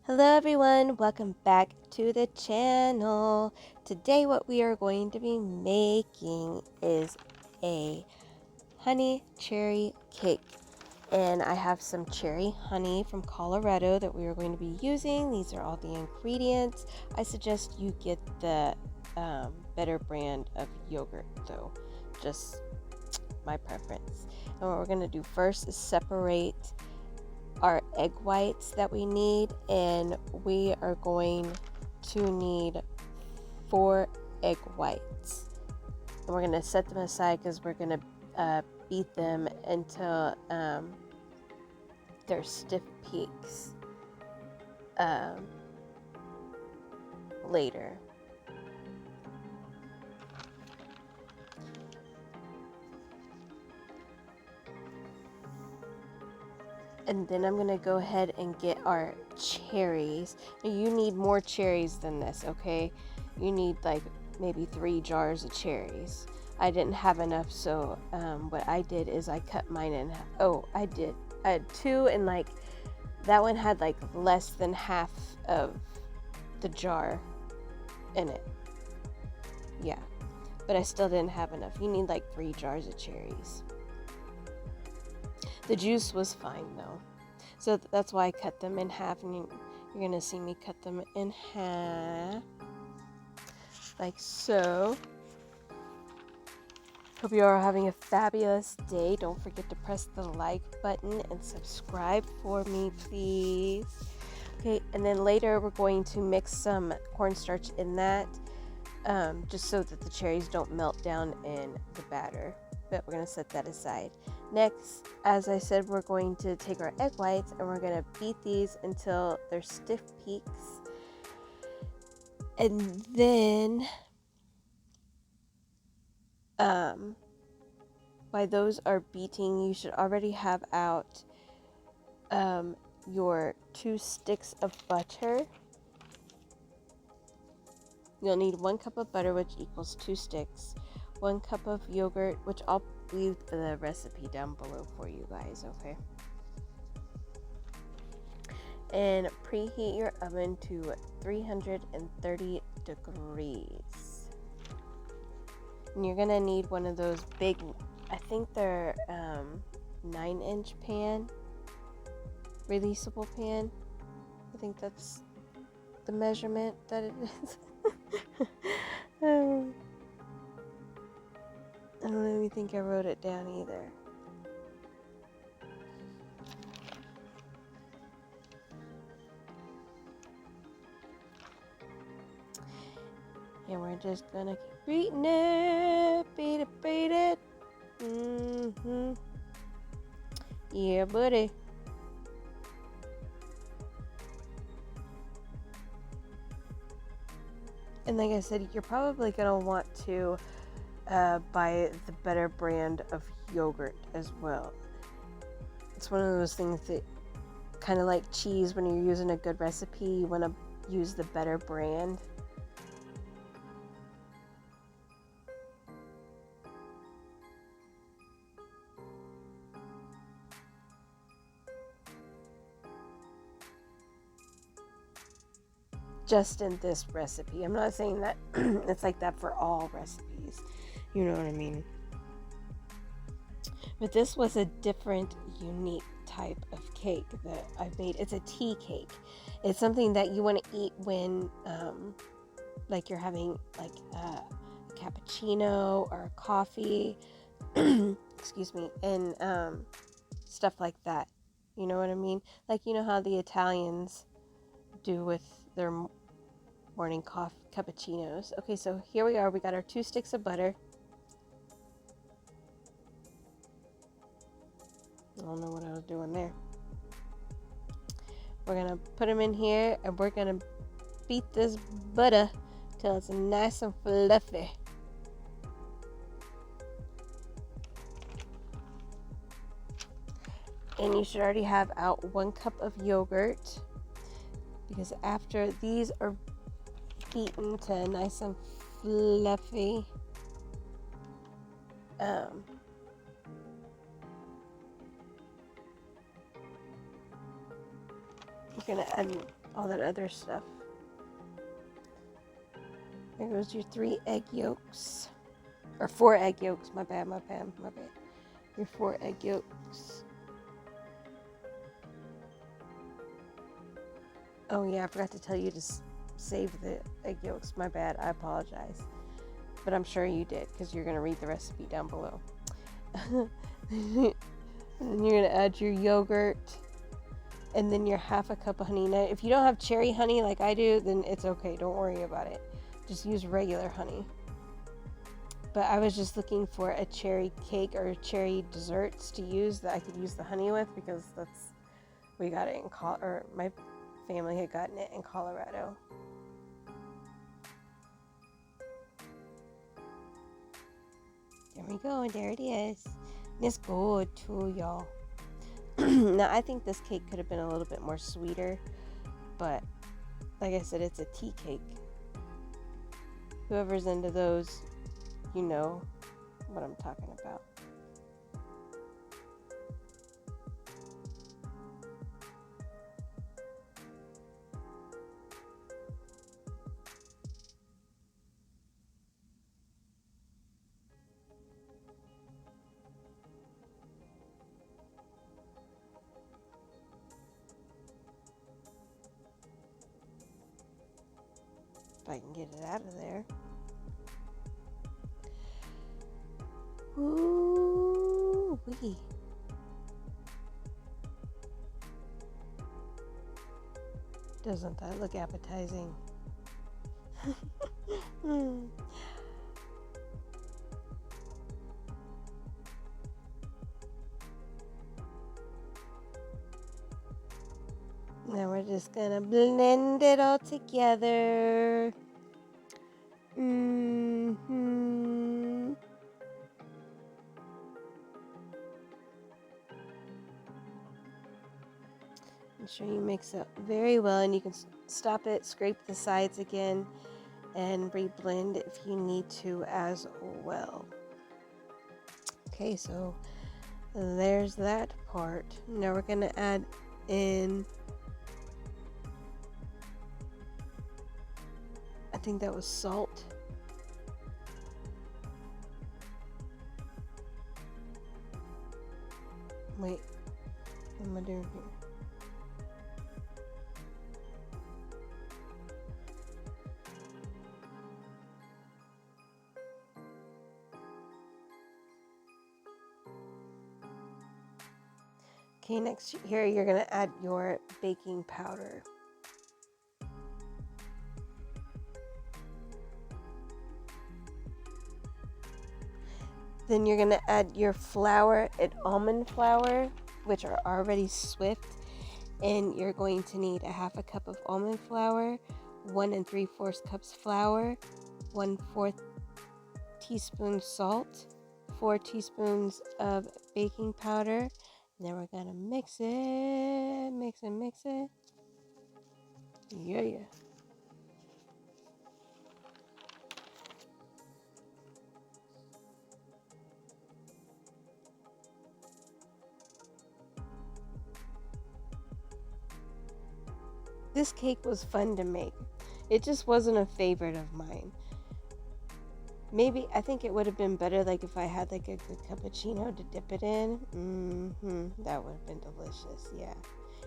Hello everyone, welcome back to the channel. Today what we are going to be making is a honey cherry cake. And I have some cherry honey from Colorado that we are going to be using. These are all the ingredients. I suggest you get the better brand of yogurt though, just my preference. And what we're going to do first is separate our egg whites that we need, and we are going to need 4 egg whites, and we're going to set them aside because we're going to beat them until they're stiff peaks later. And then I'm gonna go ahead and get our cherries. Now you need more cherries than this, okay? You need like maybe 3 jars of cherries. I didn't have enough, so what I did is I cut mine in half. Oh, I had 2, and like that one had like less than half of the jar in it. Yeah, but I still didn't have enough. You need like 3 jars of cherries. The juice was fine though, so that's why I cut them in half, and you're gonna see me cut them in half like so. Hope you are having a fabulous day. Don't forget to press the like button and subscribe for me, please. Okay, and then later we're going to mix some cornstarch in that, just so that the cherries don't melt down in the batter. But we're going to set that aside. Next, as I said, we're going to take our egg whites and we're going to beat these until they're stiff peaks. And then, while those are beating, you should already have out your 2 sticks of butter. You'll need 1 cup of butter, which equals 2 sticks. 1 cup of yogurt, which I'll leave the recipe down below for you guys, okay? And preheat your oven to 330 degrees. And you're gonna need one of those big, I think they're 9-inch pan, releasable pan. I think that's the measurement that it is. I don't even think I wrote it down either. And we're just gonna keep beating it, beat it, beat it. Yeah, buddy. And like I said, you're probably gonna want to buy the better brand of yogurt as well. It's one of those things that, kind of like cheese, when you're using a good recipe, you want to use the better brand. Just in this recipe. I'm not saying that it's like that for all recipes. You know what I mean? But this was a different, unique type of cake that I made. It's a tea cake. It's something that you want to eat when, like you're having like a cappuccino or a coffee, excuse me, and stuff like that. You know what I mean? Like, you know how the Italians do with their morning coffee cappuccinos. Okay, so here we are. We got our 2 sticks of butter. I don't know what I was doing there. We're gonna put them in here, and we're gonna beat this butter till it's nice and fluffy. And you should already have out 1 cup of yogurt, because after these are beaten to nice and fluffy, we're gonna add all that other stuff. There goes your 3 egg yolks. Or 4 egg yolks. My bad. Your 4 egg yolks. Oh yeah, I forgot to tell you to save the egg yolks. My bad. I apologize. But I'm sure you did because you're going to read the recipe down below. And then you're going to add your yogurt. And then your 1/2 cup of honey. Now, if you don't have cherry honey like I do, then it's okay. Don't worry about it. Just use regular honey. But I was just looking for a cherry cake or cherry desserts to use that I could use the honey with, because we got it in or my family had gotten it in Colorado. There we go, and there it is. And it's good too, y'all. Now, I think this cake could have been a little bit more sweeter, but like I said, it's a tea cake. Whoever's into those, you know what I'm talking about. If I can get it out of there. Ooh wee. Doesn't that look appetizing? Now we're just gonna blend it all together. Make sure you mix it very well, and you can stop it, scrape the sides again, and reblend if you need to as well. Okay, so there's that part. Now we're gonna add in, I think that was salt. Wait, what am I doing here? Okay, next here you're going to add your baking powder. Then you're going to add your flour and almond flour, which are already swift. And you're going to need 1/2 cup of almond flour, 1 3/4 cups flour, 1/4 teaspoon salt, 4 teaspoons of baking powder. And then we're going to mix it, mix it. Yeah. This cake was fun to make. It just wasn't a favorite of mine. Maybe, I think it would have been better like if I had like a good cappuccino to dip it in. That would have been delicious, yeah.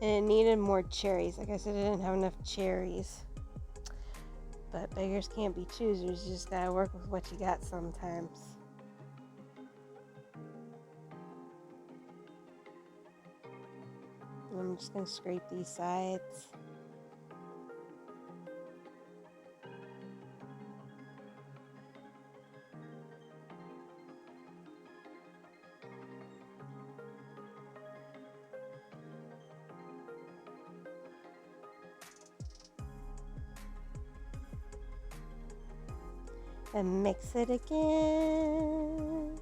And it needed more cherries. Like I said, I didn't have enough cherries. But beggars can't be choosers. You just gotta work with what you got sometimes. I'm just gonna scrape these sides. And mix it again.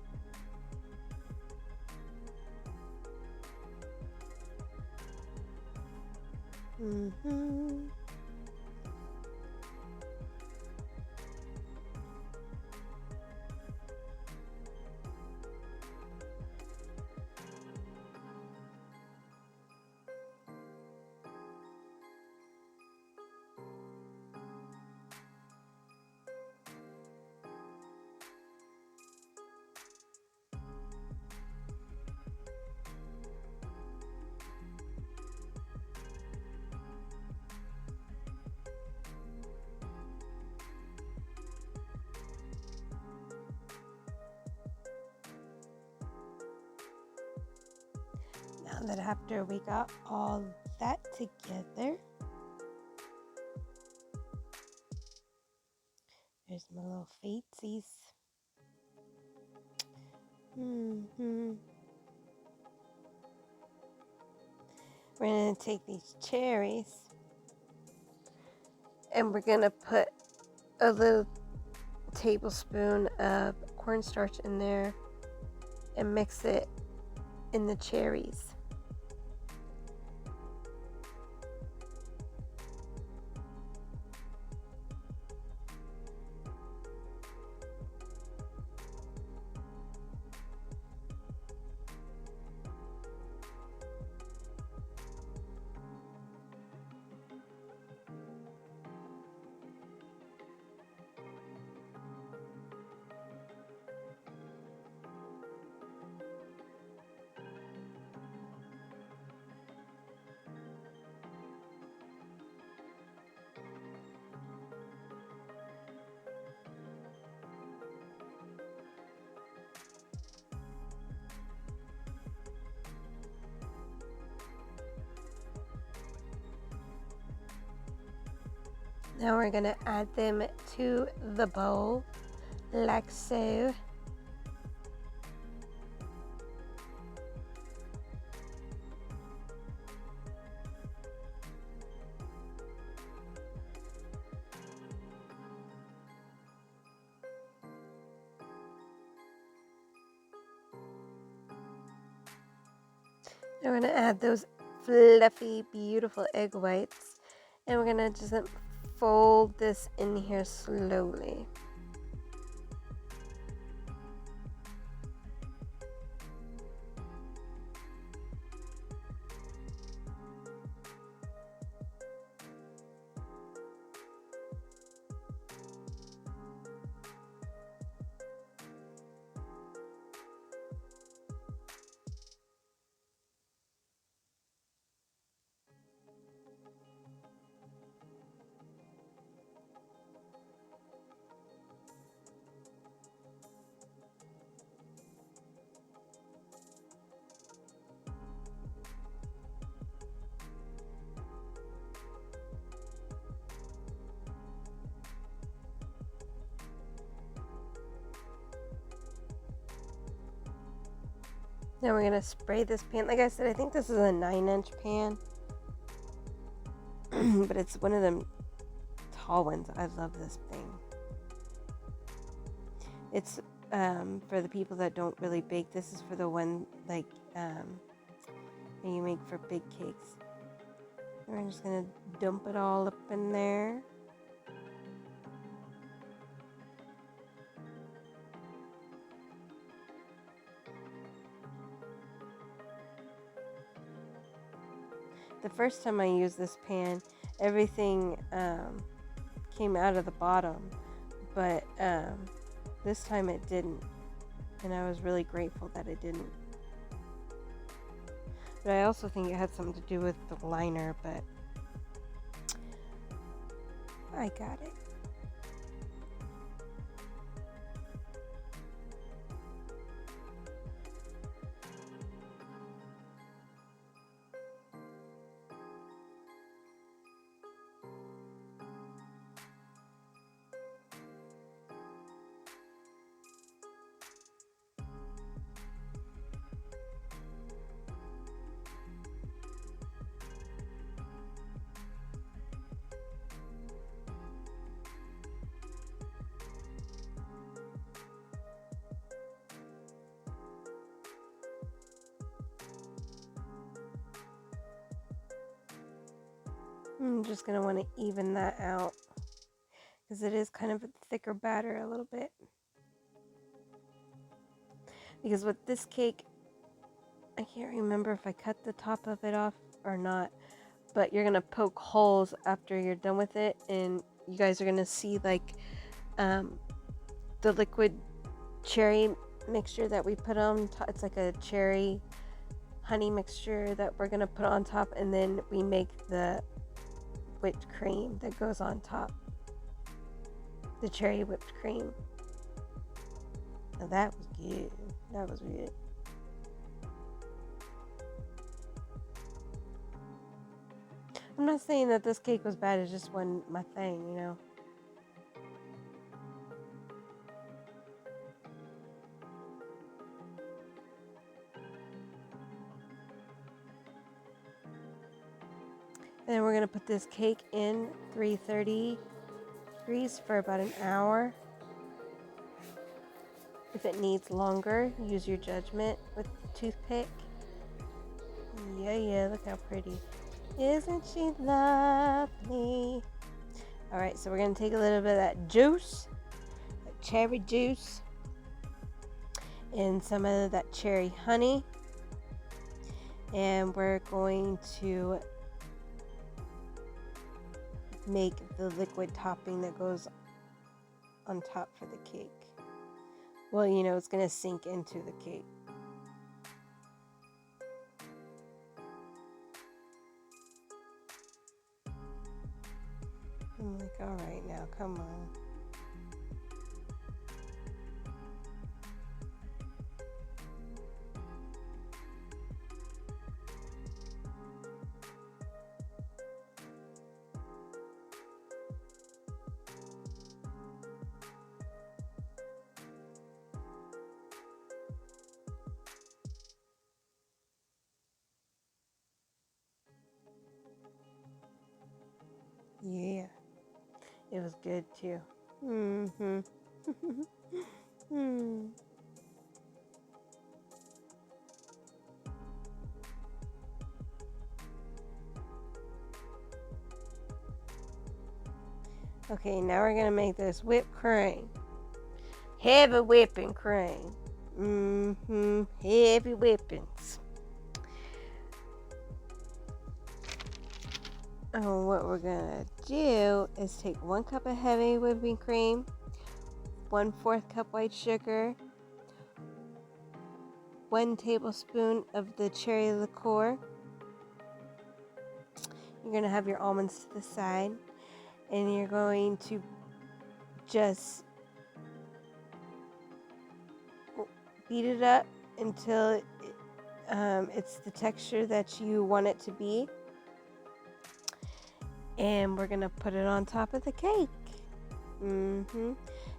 Now that after we got all that together, there's my little fatesies. We're going to take these cherries and we're going to put a little tablespoon of cornstarch in there and mix it in the cherries. Now we're going to add them to the bowl, like so. Now we're going to add those fluffy, beautiful egg whites. And we're going to just fold this in here slowly. Now we're going to spray this pan. Like I said, I think this is a 9-inch pan. But it's one of them tall ones. I love this thing. It's for the people that don't really bake. This is for the one like that you make for big cakes. We're just going to dump it all up in there. The first time I used this pan, everything came out of the bottom, but this time it didn't, and I was really grateful that it didn't. But I also think it had something to do with the liner, but I got it. I'm just going to want to even that out because it is kind of a thicker batter a little bit. Because with this cake, I can't remember if I cut the top of it off or not, but you're going to poke holes after you're done with it, and you guys are going to see like the liquid cherry mixture that we put on top. It's like a cherry honey mixture that we're going to put on top, and then we make the whipped cream that goes on top, the cherry whipped cream. Now that was good. That was good. I'm not saying that this cake was bad, it just wasn't my thing, you know. And then we're going to put this cake in 330 degrees for about an hour. If it needs longer, use your judgment with the toothpick. Yeah, look how pretty. Isn't she lovely? Alright, so we're going to take a little bit of that juice, that cherry juice, and some of that cherry honey. And we're going to make the liquid topping that goes on top for the cake. Well, you know, it's going to sink into the cake. I'm like, all right, now, come on. Yeah, it was good too. Mm-hmm. Okay, now we're gonna make this whipped cream. Heavy whipping cream. Heavy whippings. What we're gonna do is take 1 cup of heavy whipping cream, 1/4 cup white sugar, 1 tablespoon of the cherry liqueur. You're gonna have your almonds to the side, and you're going to just beat it up until it's the texture that you want it to be. And we're gonna put it on top of the cake. And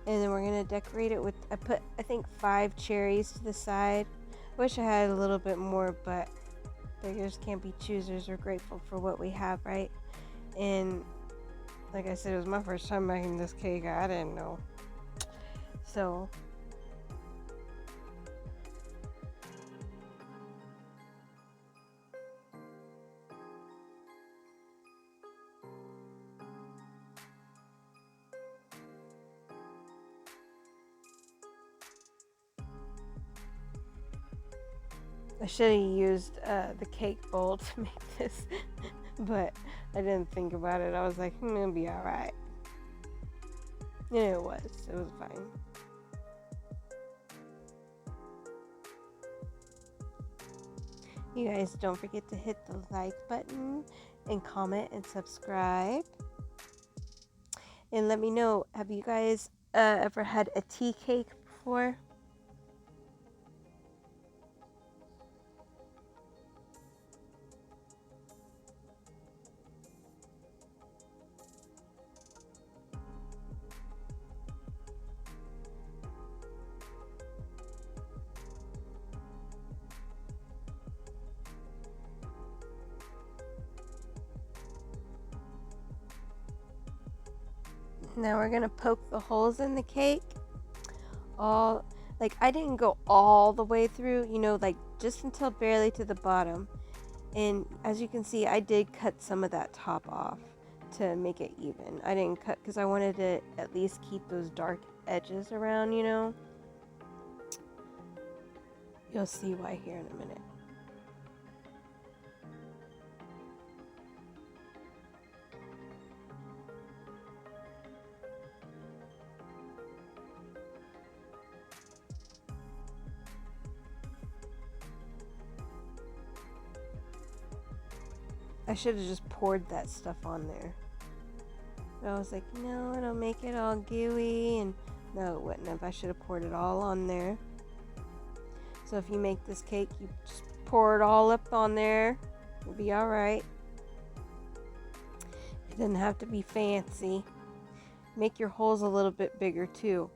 then we're gonna decorate it with, I put, I think, 5 cherries to the side. Wish I had a little bit more, but beggars can't be choosers. We're grateful for what we have, right? And like I said, it was my first time making this cake. I didn't know. So I should have used the cake bowl to make this, but I didn't think about it. I was like, it'll be alright. And it was fine. You guys don't forget to hit the like button and comment and subscribe. And let me know, have you guys ever had a tea cake before? Now we're gonna poke the holes in the cake. Like, I didn't go all the way through, you know, like just until barely to the bottom. And as you can see, I did cut some of that top off to make it even. I didn't cut because I wanted to at least keep those dark edges around, you know. You'll see why here in a minute. I should have just poured that stuff on there. But I was like, no, it'll make it all gooey, and no, it wouldn't have. I should have poured it all on there. So if you make this cake, you just pour it all up on there. It'll be alright. It doesn't have to be fancy. Make your holes a little bit bigger too.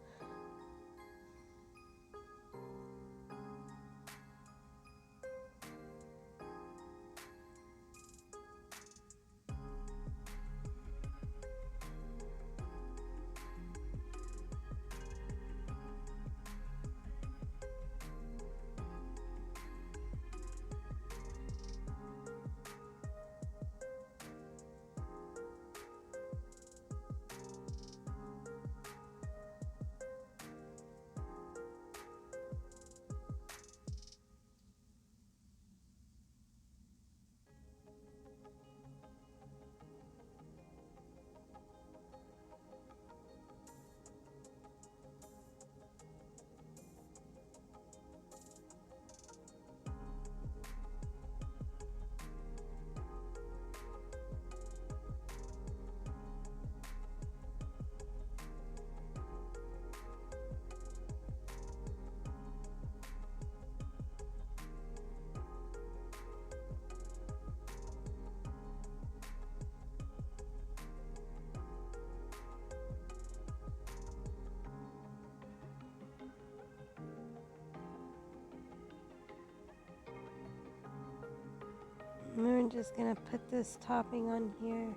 We're just gonna put this topping on here.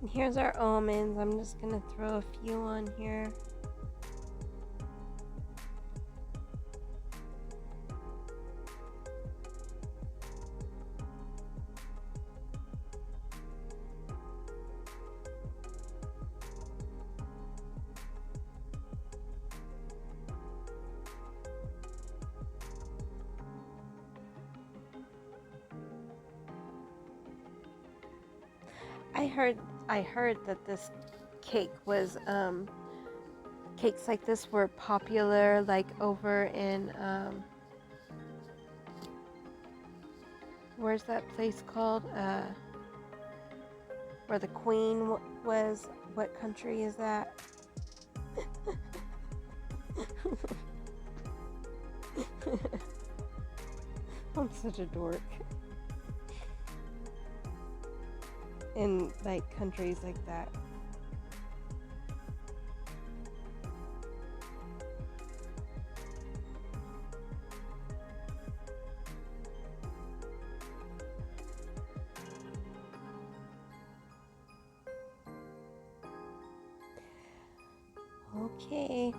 And here's our almonds. I'm just gonna throw a few on here. I heard that this cake was cakes like this were popular like over in where's that place called, where the queen was. What country is that? I'm such a dork. In like countries like that. Okay.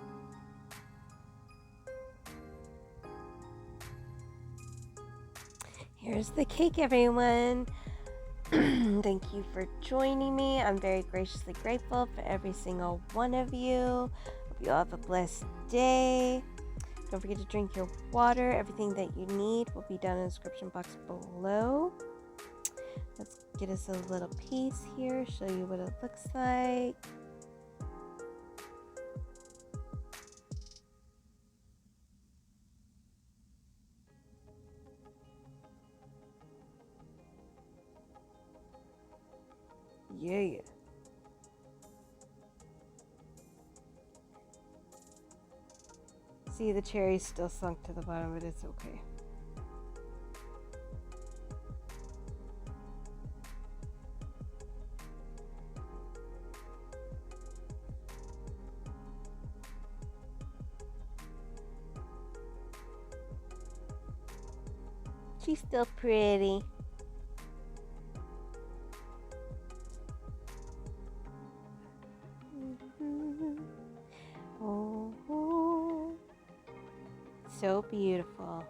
Here's the cake, everyone. Thank you for joining me. I'm very graciously grateful for every single one of you. Hope you all have a blessed day. Don't forget to drink your water. Everything that you need will be down in the description box below. Let's get us a little piece here, show you what it looks like. Yeah. See, the cherry's still sunk to the bottom, but it's okay. She's still pretty. Oh, so beautiful.